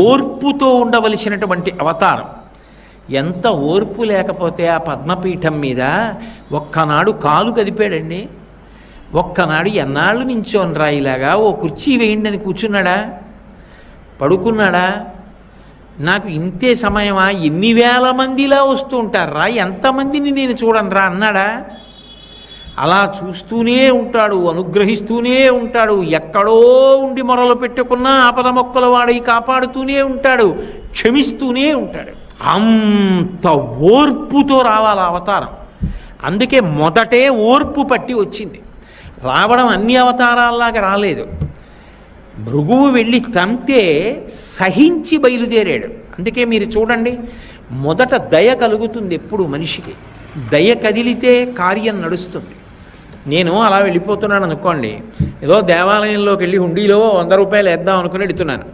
ఓర్పుతో ఉండవలసినటువంటి అవతారం. ఎంత ఓర్పు లేకపోతే ఆ పద్మపీఠం మీద ఒక్కనాడు కాలు కదిపాడండి. ఒక్కనాడు ఎన్నాళ్ళు నించోనరా ఇలాగా, ఓ కుర్చీ వేయండి అని కూర్చున్నాడా, పడుకున్నాడా? నాకు ఇంతే సమయమా, ఎన్ని వేల మందిలా వస్తూ ఉంటారా, ఎంతమందిని నేను చూడనరా అన్నాడా? అలా చూస్తూనే ఉంటాడు, అనుగ్రహిస్తూనే ఉంటాడు. ఎక్కడో ఉండి మొరలు పెట్టుకున్నా ఆపద మొక్కల వాడి కాపాడుతూనే ఉంటాడు, క్షమిస్తూనే ఉంటాడు. అంత ఓర్పుతో రావాలి అవతారం. అందుకే మొదటే ఓర్పు పట్టి వచ్చింది. రావడం అన్ని అవతారాల్లాగా రాలేదు. భృగువు వెళ్ళి తంతే సహించి బయలుదేరాడు. అందుకే మీరు చూడండి, మొదట దయ కలుగుతుంది ఎప్పుడు మనిషికి. దయ కదిలితే కార్యం నడుస్తుంది. నేను అలా వెళ్ళిపోతున్నాను అనుకోండి, ఏదో దేవాలయంలోకి వెళ్ళి హుండీలో 100 రూపాయలు వేద్దాం అనుకుని వెళుతున్నాను.